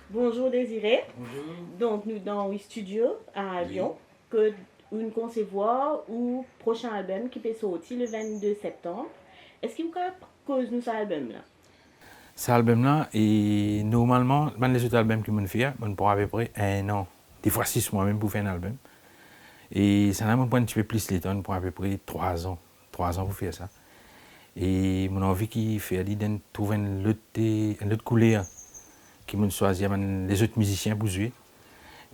Bonjour Désiré. Bonjour. Donc nous dans le studio à Lyon que nous concevoir ou prochain album qui peut sortir le 22 septembre. Est-ce qu'il y a cause nous cet album là? Cet album-là, et normalement, les autres albums que je fais, on prend à peu près 1 an, des fois 6 mois même pour faire un album. Et ça n'a pas un petit peu plus de temps, on prend à peu près 3 ans. 3 ans pour faire ça. Et mon envie qui fait de trouver une autre couleur qui me choisit les autres musiciens pour jouer.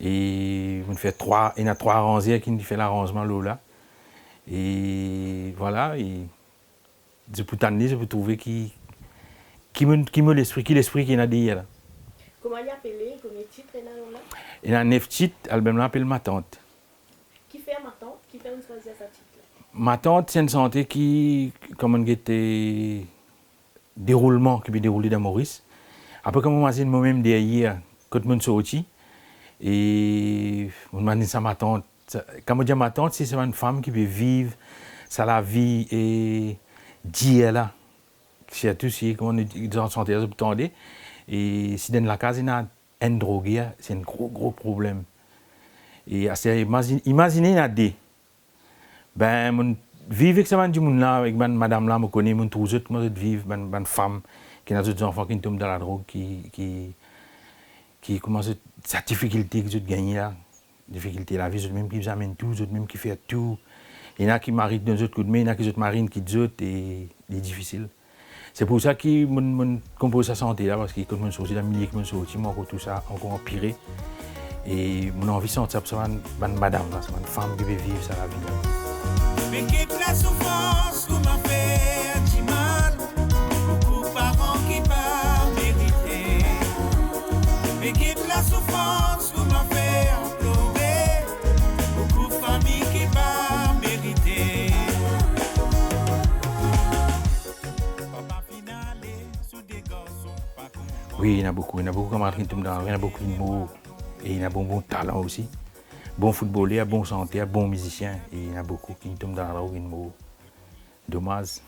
Et il y a 3 arrangeurs qui fait l'arrangement là. Et voilà, et je peux trouver qui me l'esprit qui est là derrière. Comment il appelé, combien de titres là? Il y a 9 titres, l'album là s'appelle Ma Tante. Qui fait ma tante? Qui fait une choisir sa titre? Ma Tante, c'est une santé qui, comme on était déroulement qui peut dérouler dans Maurice. Après, comme on moi-même derrière, quand je suis sorti, et on m'a dit ça, ma tante. Quand on dit ma tante, c'est une femme qui peut vivre, ça la vie et dire là. C'est tout ce qu'on est dans santé, vous entendez. Et si dans la case, il y a un drogué, c'est un gros problème. Et imaginez, il y a des. Ben, vivre avec ça, avec madame là, je connais, je trouve que je vivre avec une femme qui a des enfants qui tombent dans la drogue, qui commence cette difficulté que je gagne là. Difficulté la vie, même qui amène tout, même qui fait tout. Il y en a qui marient dans autres coups de main, il y en a qui marient qui d'autres et c'est difficile. C'est pour ça que je compose sa santé là, parce que quand je suis dans le milieu, je suis encore tout ça, encore empiré. Et mon envie de sentir ça, c'est une madame, c'est une femme qui veut vivre ça la vie là. Mais quitte la souffrance, vous m'en faites du mal. Beaucoup de parents qui pas mérité. Mais quitte la souffrance, vous m'en faites pleurer. Beaucoup de familles qui pas mérité. Papa finale, sous des garçons pas comprendre. Oui, il y en a beaucoup camarades qui tombent dans, il y en a beaucoup d'humour et il y en a bon talent aussi. Bon footballeur, bon santé, bon musicien, et il y en a beaucoup qui tombent dans la drogue, dommage.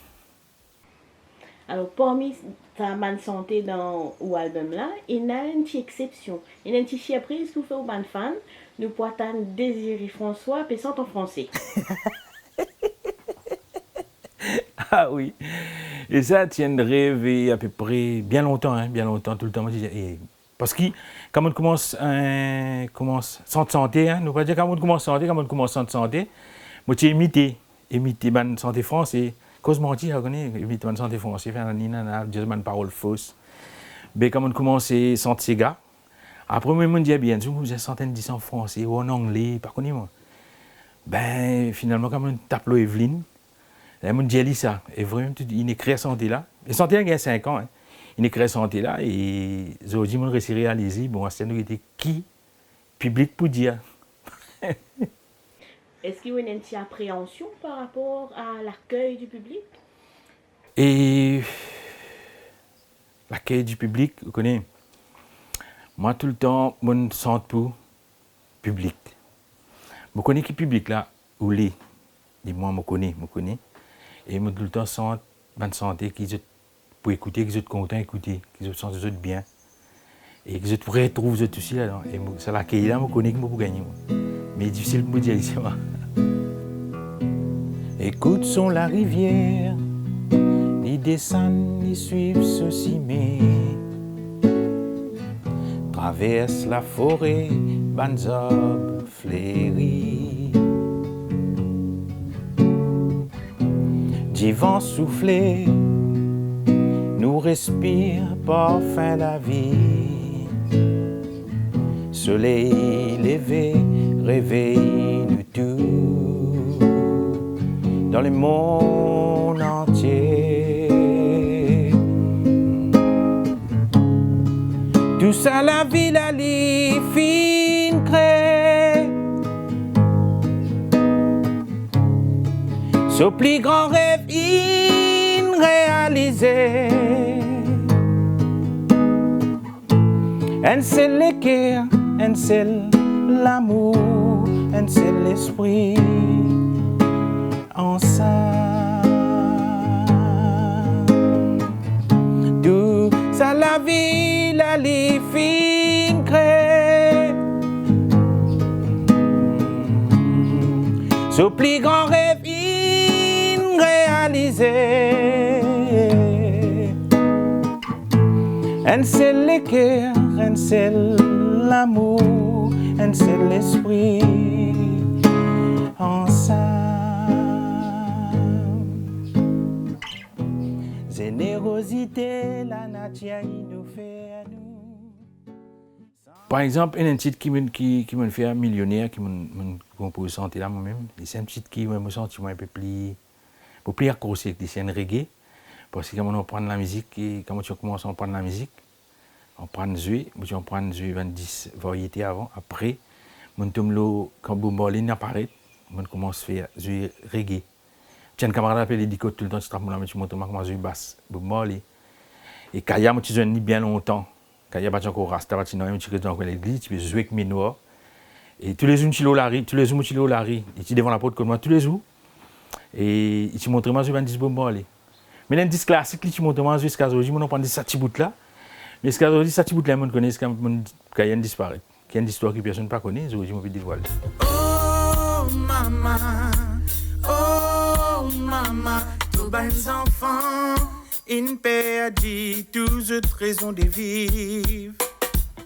Alors parmi ta bonne santé dans l'album là, il y a une petite exception. Il y a une petite surprise que fait aux bonnes fans. Nous pouvons Désiré François, puis en français. Ah oui, et ça tient de rêver à peu près bien longtemps, tout le temps. Parce que quand on commence sans santé, nous pas dire quand on commence sans santé, moi j'ai imité bonne santé français, cause mentir, je connais, imiter bonne santé français, faire une parole fausse. Mais quand on commence sans cigare, après moi me dit bien, j'ai centaines de en français ou en anglais, pas connu moi. Ben finalement quand on tape Evelyne, là on dit ça, et vraiment il écrit santé là, et santé il y a 5 ans. Il écrit santé là et j'ai dit mon réussi réalisé bon c'est nous était qui public pour dire. Est-ce qu'il y a une petite appréhension par rapport à l'accueil du public? Et l'accueil du public, vous connaissez, moi tout le temps mon sens pour public. Je connais qui public là ou les dis-moi je connais et moi tout le temps sens bonne santé qui pour écouter, qu'ils soient contents d'écouter, qu'ils se sentent bien. Et qu'ils se retrouvent aussi là. Et c'est là qu'il y a, je connais que je peux gagner. Mais c'est difficile de me dire ici. Écoute son la rivière, ils descendent, ils suivent ce cimé. Traverse la forêt, banzob fleurie. Du vent soufflé, nous respire parfum la vie. Soleil levé, réveille nous tout. Dans le monde entier. Tout ça la vie, la lit, fin crée. Ce plus grand rêve réalisé. Un seul le cœur, un seul l'amour, un seul esprit, ensemble. Tout ça la vie, la fin crée. Ce plus grand rêve réalisé. Un seul le cœur, un seul l'amour, un seul esprit, ensemble. Générosité, la nature, il nous fait à nous. Par exemple, un titre qui me fait millionnaire, qui me compose santé là moi-même, c'est un titre qui me sent un peu plus accroché avec des scènes reggae. Parce que quand on prend la musique, et quand on commence à prendre la musique, on prend le jeu, on prend le jeu 20 variétés avant. Après, on tombe là, quand Bob Marley apparaît, on commence à faire jeu reggae. J'ai un camarade appelé Dico tout le temps, je trappe là, je monte ma jeu basse, Bob Marley. Et Kaya, je suis bien longtemps. Kaya, je suis encore rasta, je suis encore l'église, je peux jouer avec mes noirs. Et tous les jours, je suis là, je suis devant la porte comme moi tous les jours. Et je montre ma jeu 20 Bob Marley. Mais dans le disque classique, tu montres moi jusqu'à aujourd'hui, on prend des satiboutes là. Mais jusqu'à aujourd'hui, satiboutes là, on connaît quand il y a une disparaît. Il y a une histoire que personne ne connaît, aujourd'hui, on peut dévoiler. Oh maman, tous les enfants, une perdit toutes raisons de vivre.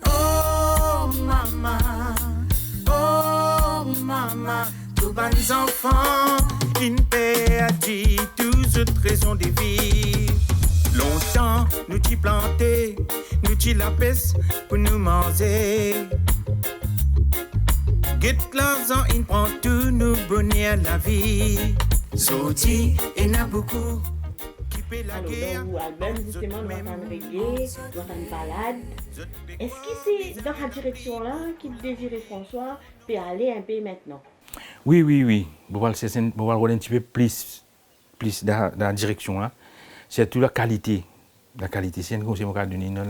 Oh maman, tous les enfants, une perdit toutes raisons de vivre. Longtemps, nous t'y planté, nous t'y la peste pour nous manger. Get l'argent, il prend tout nous bonheur la vie. Zoti, il y en a beaucoup qui paient la guerre. Alors, dans l'album, justement, nous entendons reggae, nous entendons balade. Est-ce que c'est dans cette direction-là qu'il désirait François peut aller un peu maintenant? Oui. On va aller un petit peu plus dans la direction là. C'est tout la qualité. La qualité, c'est un conseil que je donner. Nous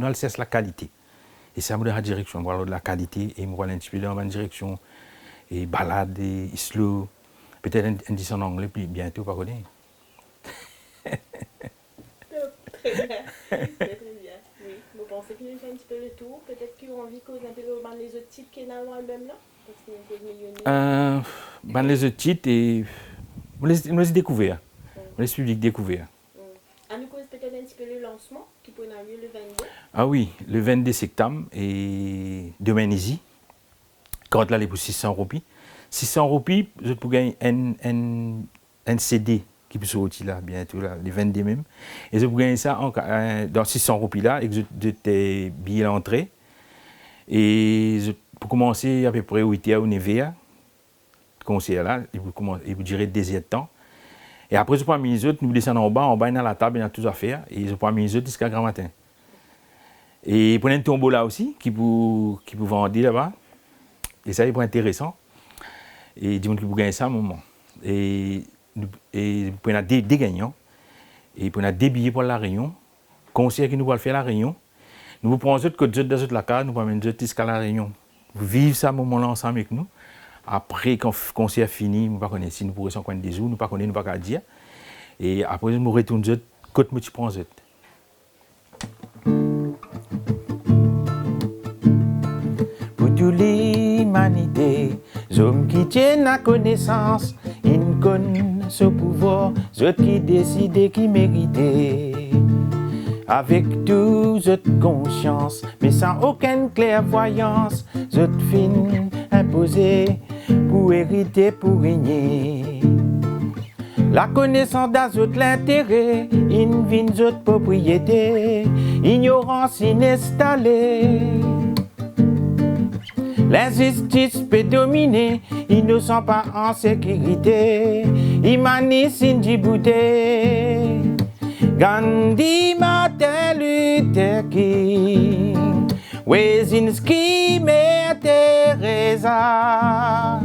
allons la qualité. Et ça me donne la direction. On va aller de la qualité et on va aller un petit peu dans la direction. Et balade, et slow. Peut-être un disque en anglais, puis bientôt, pas connaître. Très bien. Oui. Vous pensez qu'il a fait un petit peu le tour? Peut-être qu'il a envie de causer un peu les autres titres qu'il y a dans l'album là? Parce qu'il y a un peu millionnaire. Les autres titres, et on les découvert. On les publics découvert. À nous cause peut-être un petit peu le lancement qui peut avoir lieu le 22. Ah oui, le 22 septembre et demain ici. Quand là, il est pour 600 roupies. 600 roupies, je peux gagner un CD qui peut sortir là, bientôt, là, les 22 même. Et je peux gagner ça dans 600 roupies là, et que je t'ai billet l'entrée. Et pour commencer à peu près 8h ou 9h, concert là, il vous durer 2 heures de temps. Et après, je prends mes autres, nous descendons en bas, dans la table, il y a tout à faire. Et je prends mes autres jusqu'à grand matin. Et il prend un tombeau là aussi, qui vous vendre là-bas. Et ça, c'est intéressant. Et il dit que vous gagnez ça à un moment. Et vous prenez des gagnants. Et vous prenez des billets pour la Réunion. Concert que nous allons faire à la Réunion. Nous vous prenons autres que d'autres dans la carte, nous prenons d'autres jusqu'à la Réunion. Vous vivez ça à un moment là ensemble avec nous. Après, quand le concert est fini, nous ne pouvons pas si nous pourrions s'en connaître des jours, nous ne pouvons pas dire. Et après, nous retournons autres, quand nous prenons autres. Pour toute l'humanité, hommes qui tiennent la connaissance, ils connaissent ce pouvoir, ceux qui décident, qui méritent. Avec toute cette conscience, mais sans aucune clairvoyance, cette fin imposée pour hériter, pour régner. La connaissance d'azote l'intérêt, une vie de propriété, ignorance ininstallée. L'injustice peut dominer, ils ne sont pas en sécurité, Imanis Indjibouté. Gandhi, Martin Luther King, Wezinski, Mère Teresa.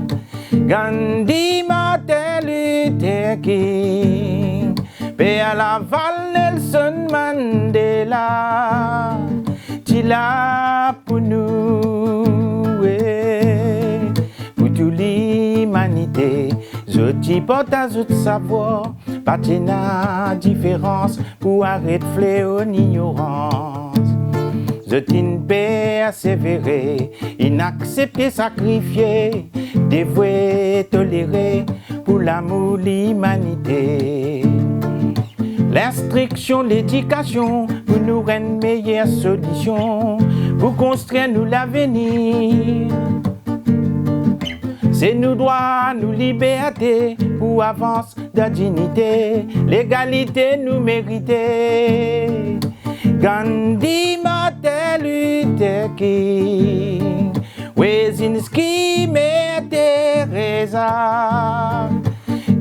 Gandhi, Martin Luther King, Père Laval, Nelson Mandela, tu là pour nous, pour tous les l'humanité. Je dis partage de savoir, pas de différence pour arrêter fléau l'ignorance. Je t'in persévérer, inaccepter, sacrifier, dévouer, tolérer pour l'amour, l'humanité. L'instruction, l'éducation pour nous rendre meilleure solution, pour construire nous l'avenir. C'est nous droits, nous liberté, pour avance de dignité, l'égalité nous mériter. Gandhi, Martin Luther King, Wezinski, Mère Teresa.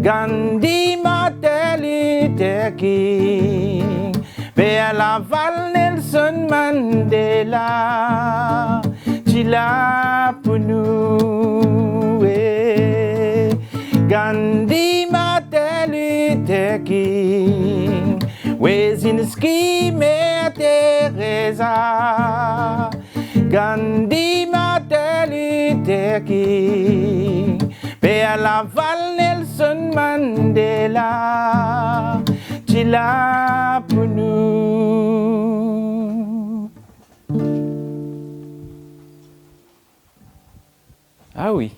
Gandhi, Martin Luther King, Père Laval, Nelson Mandela, tu l'as pour nous. Gandhi, Martin Luther King, Wezinski, Mère Teresa. Gandhi, Martin Luther King, Père Laval, Nelson Mandela, tu l'as pour nous. Ah oui.